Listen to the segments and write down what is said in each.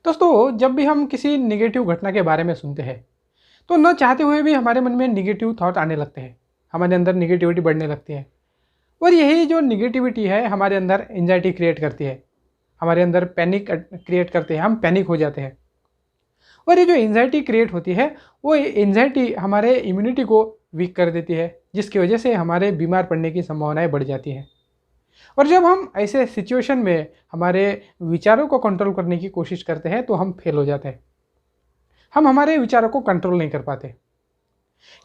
दोस्तों, जब भी हम किसी नेगेटिव घटना के बारे में सुनते हैं तो न चाहते हुए भी हमारे मन में नेगेटिव थॉट आने लगते हैं। हमारे अंदर नेगेटिविटी बढ़ने लगती है और यही जो नेगेटिविटी है हमारे अंदर एंजाइटी क्रिएट करती है, हमारे अंदर पैनिक क्रिएट करते हैं, हम पैनिक हो जाते हैं। और ये जो एंजाइटी क्रिएट होती है वो एंजाइटी हमारे इम्यूनिटी को वीक कर देती है, जिसकी वजह से हमारे बीमार पड़ने की संभावनाएं बढ़ जाती हैं। और जब हम ऐसे सिचुएशन में हमारे विचारों को कंट्रोल करने की कोशिश करते हैं तो हम फेल हो जाते हैं। हम हमारे विचारों को कंट्रोल नहीं कर पाते,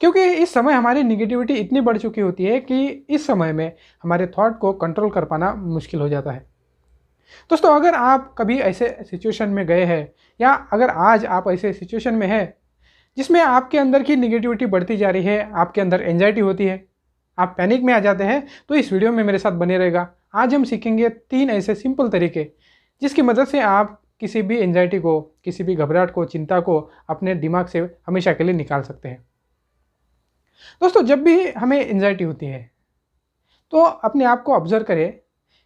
क्योंकि इस समय हमारी निगेटिविटी इतनी बढ़ चुकी होती है कि इस समय में हमारे थॉट को कंट्रोल कर पाना मुश्किल हो जाता है। दोस्तों, अगर आप कभी ऐसे सिचुएशन में गए हैं या अगर आज आप ऐसे सिचुएशन में हैं जिसमें आपके अंदर की निगेटिविटी बढ़ती जा रही है, आपके अंदर एंजाइटी होती है, आप पैनिक में आ जाते हैं, तो इस वीडियो में मेरे साथ बने रहेगा। आज हम सीखेंगे 3 ऐसे सिंपल तरीके जिसकी मदद से आप किसी भी एंजाइटी को, किसी भी घबराहट को, चिंता को अपने दिमाग से हमेशा के लिए निकाल सकते हैं। दोस्तों, जब भी हमें एंजाइटी होती है तो अपने आप को ऑब्जर्व करें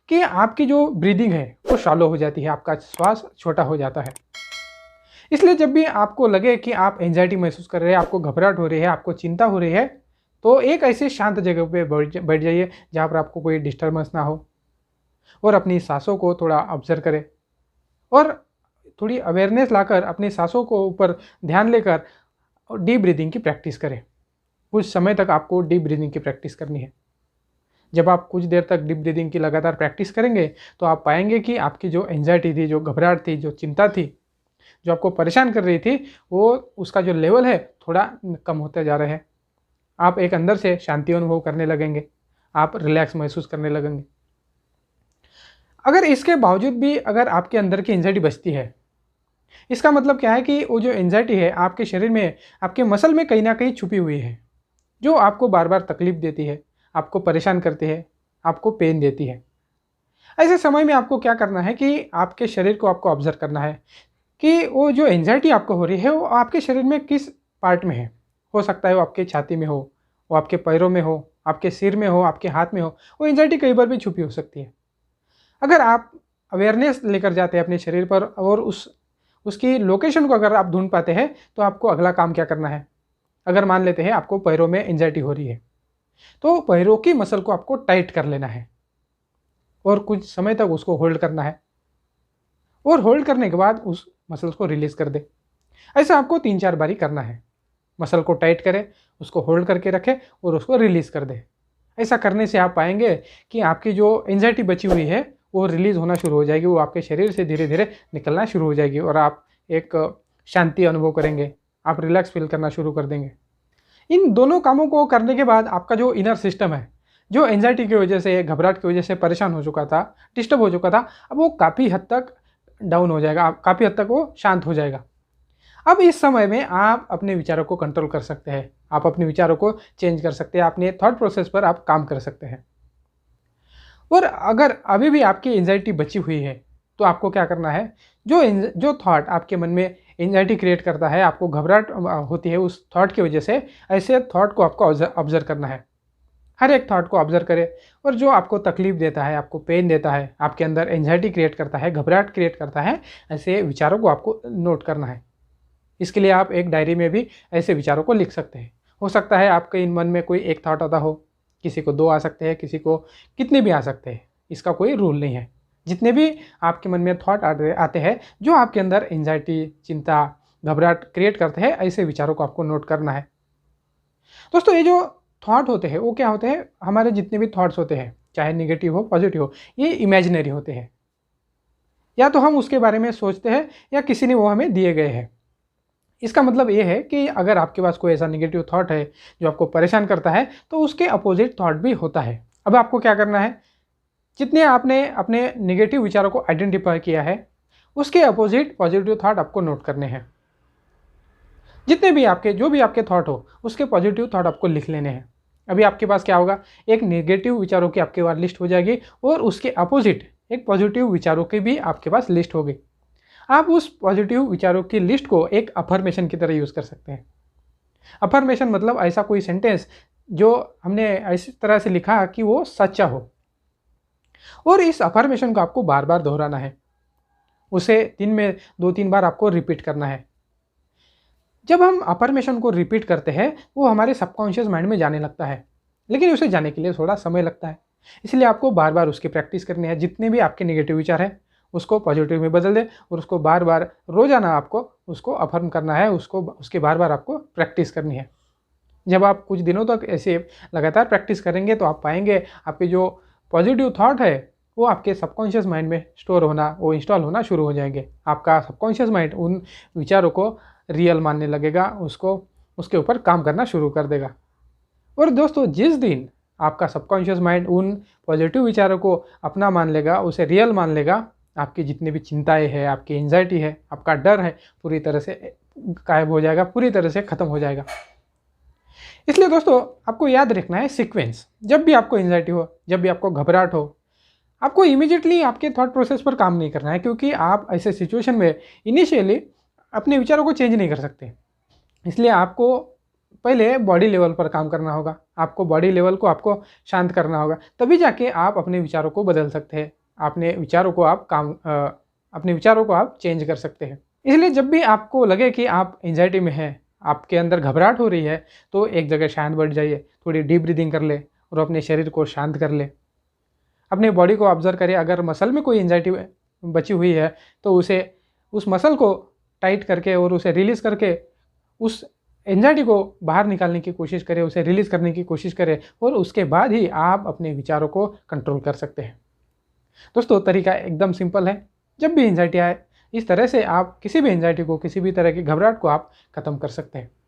कि आपकी जो ब्रीदिंग है वो शॉलो हो जाती है, आपका श्वास छोटा हो जाता है। इसलिए जब भी आपको लगे कि आप एंजाइटी महसूस कर रहे हैं, आपको घबराहट हो रही है, आपको चिंता हो रही है, तो एक ऐसे शांत जगह पे बैठ जाइए जहाँ पर आपको कोई डिस्टर्बेंस ना हो और अपनी सांसों को थोड़ा ऑब्जर्व करें और थोड़ी अवेयरनेस लाकर अपनी सांसों को ऊपर ध्यान लेकर डीप ब्रीदिंग की प्रैक्टिस करें। कुछ समय तक आपको डीप ब्रीदिंग की प्रैक्टिस करनी है। जब आप कुछ देर तक डीप ब्रीदिंग की लगातार प्रैक्टिस करेंगे तो आप पाएंगे कि आपकी जो एंजाइटी थी, जो घबराहट थी, जो चिंता थी, जो आपको परेशान कर रही थी, वो उसका जो लेवल है थोड़ा कम होता जा रहा है। आप एक अंदर से शांति अनुभव करने लगेंगे, आप रिलैक्स महसूस करने लगेंगे। अगर इसके बावजूद भी अगर आपके अंदर की एंजाइटी बचती है, इसका मतलब क्या है कि वो जो एंजाइटी है आपके शरीर में, आपके मसल में कहीं ना कहीं छुपी हुई है, जो आपको बार बार तकलीफ देती है, आपको परेशान करती है, आपको पेन देती है। ऐसे समय में आपको क्या करना है कि आपके शरीर को आपको ऑब्जर्व करना है कि वो जो एंजाइटी आपको हो रही है वो आपके शरीर में किस पार्ट में है। हो सकता है वो आपके छाती में हो, वो आपके पैरों में हो, आपके सिर में हो, आपके हाथ में हो। वो एंजाइटी कई बार भी छुपी हो सकती है। अगर आप अवेयरनेस लेकर जाते हैं अपने शरीर पर और उसकी लोकेशन को अगर आप ढूंढ पाते हैं तो आपको अगला काम क्या करना है। अगर मान लेते हैं आपको पैरों में एंजाइटी हो रही है तो पैरों की मसल को आपको टाइट कर लेना है और कुछ समय तक उसको होल्ड करना है और होल्ड करने के बाद उस मसल्स को रिलीज कर दे। ऐसा आपको 3-4 बारी करना है। मसल को टाइट करें, उसको होल्ड करके रखें और उसको रिलीज कर दे। ऐसा करने से आप पाएंगे कि आपकी जो एंजाइटी बची हुई है वो रिलीज़ होना शुरू हो जाएगी, वो आपके शरीर से धीरे धीरे निकलना शुरू हो जाएगी और आप एक शांति अनुभव करेंगे, आप रिलैक्स फील करना शुरू कर देंगे। इन दोनों कामों को करने के बाद आपका जो इनर सिस्टम है, जो एंजाइटी की वजह से, घबराहट की वजह से परेशान हो चुका था, डिस्टर्ब हो चुका था, अब वो काफ़ी हद तक डाउन हो जाएगा, काफ़ी हद तक वो शांत हो जाएगा। अब इस समय में आप अपने विचारों को कंट्रोल कर सकते हैं, आप अपने विचारों को चेंज कर सकते हैं, अपने थॉट प्रोसेस पर आप काम कर सकते हैं। और अगर अभी भी आपकी एंजाइटी बची हुई है तो आपको क्या करना है, जो थॉट आपके मन में एंजाइटी क्रिएट करता है, आपको घबराहट होती है उस थॉट की वजह से, ऐसे थॉट को आपको ऑब्जर्व करना है। हर एक थॉट को ऑब्जर्व करें और जो आपको तकलीफ देता है, आपको पेन देता है, आपके अंदर एंजाइटी क्रिएट करता है, घबराहट क्रिएट करता है, ऐसे विचारों को आपको नोट करना है। इसके लिए आप एक डायरी में भी ऐसे विचारों को लिख सकते हैं। हो सकता है आपके मन में कोई एक थॉट आता हो, किसी को 2 आ सकते हैं, किसी को कितने भी आ सकते हैं, इसका कोई रूल नहीं है। जितने भी आपके मन में थॉट आते हैं जो आपके अंदर एंजाइटी, चिंता, घबराहट क्रिएट करते हैं, ऐसे विचारों को आपको नोट करना है। दोस्तों, ये जो थॉट होते हैं वो क्या होते हैं, हमारे जितने भी थॉट्स होते हैं, चाहे नेगेटिव हो, पॉजिटिव हो, ये इमेजिनरी होते हैं। या तो हम उसके बारे में सोचते हैं या किसी ने वो हमें दिए गए हैं। इसका मतलब ये है कि अगर आपके पास कोई ऐसा नेगेटिव थॉट है जो आपको परेशान करता है तो उसके अपोजिट थॉट भी होता है। अब आपको क्या करना है, जितने आपने अपने नेगेटिव विचारों को आइडेंटिफाई किया है उसके अपोजिट पॉजिटिव थॉट आपको नोट करने हैं। जितने भी आपके, जो भी आपके थॉट हो उसके पॉजिटिव थॉट आपको लिख लेने हैं। अभी आपके पास क्या होगा, एक नेगेटिव विचारों की आपके पास लिस्ट हो जाएगी और उसके अपोजिट एक पॉजिटिव विचारों की भी आपके पास लिस्ट होगी। आप उस पॉजिटिव विचारों की लिस्ट को एक अफर्मेशन की तरह यूज़ कर सकते हैं। अफर्मेशन मतलब ऐसा कोई सेंटेंस जो हमने ऐसी तरह से लिखा कि वो सच्चा हो, और इस अफर्मेशन को आपको बार बार दोहराना है। उसे दिन में 2-3 बार आपको रिपीट करना है। जब हम अफर्मेशन को रिपीट करते हैं वो हमारे सबकॉन्शियस माइंड में जाने लगता है, लेकिन उसे जाने के लिए थोड़ा समय लगता है। इसलिए आपको बार बार उसकी प्रैक्टिस करनी है। जितने भी आपके नेगेटिव विचार हैं उसको पॉजिटिव में बदल दें और उसको बार बार रोज़ाना आपको उसको अफर्म करना है, उसके बार बार आपको प्रैक्टिस करनी है। जब आप कुछ दिनों तक ऐसे लगातार प्रैक्टिस करेंगे तो आप पाएंगे आपके जो पॉजिटिव थॉट है वो आपके सबकॉन्शियस माइंड में स्टोर होना, वो इंस्टॉल होना शुरू हो जाएंगे। आपका सबकॉन्शियस माइंड उन विचारों को रियल मानने लगेगा, उसके ऊपर काम करना शुरू कर देगा। और दोस्तों, जिस दिन आपका सबकॉन्शियस माइंड उन पॉजिटिव विचारों को अपना मान लेगा, उसे रियल मान लेगा, आपकी जितनी भी चिंताएं हैं, आपकी एंजाइटी है, आपका डर है, पूरी तरह से गायब हो जाएगा, पूरी तरह से ख़त्म हो जाएगा। इसलिए दोस्तों, आपको याद रखना है सीक्वेंस। जब भी आपको एंजाइटी हो, जब भी आपको घबराहट हो, आपको इमीडिएटली आपके थॉट प्रोसेस पर काम नहीं करना है, क्योंकि आप ऐसे सिचुएशन में इनिशियली अपने विचारों को चेंज नहीं कर सकते। इसलिए आपको पहले बॉडी लेवल पर काम करना होगा। आपको बॉडी लेवल को आपको शांत करना होगा, तभी जाके आप अपने विचारों को बदल सकते हैं। अपने विचारों को आप चेंज कर सकते हैं। इसलिए जब भी आपको लगे कि आप एंजाइटी में हैं, आपके अंदर घबराहट हो रही है, तो एक जगह शांत बैठ जाइए, थोड़ी डीप ब्रीदिंग कर ले और अपने शरीर को शांत कर ले। अपने बॉडी को ऑब्जर्व करिए। अगर मसल में कोई एंजाइटी बची हुई है तो उस मसल को टाइट करके और उसे रिलीज़ करके उस एंजाइटी को बाहर निकालने की कोशिश करें, उसे रिलीज़ करने की कोशिश करें, और उसके बाद ही आप अपने विचारों को कंट्रोल कर सकते हैं। दोस्तों, तरीका एकदम सिंपल है। जब भी एंजाइटी आए, इस तरह से आप किसी भी एंजाइटी को, किसी भी तरह की घबराहट को आप ख़त्म कर सकते हैं।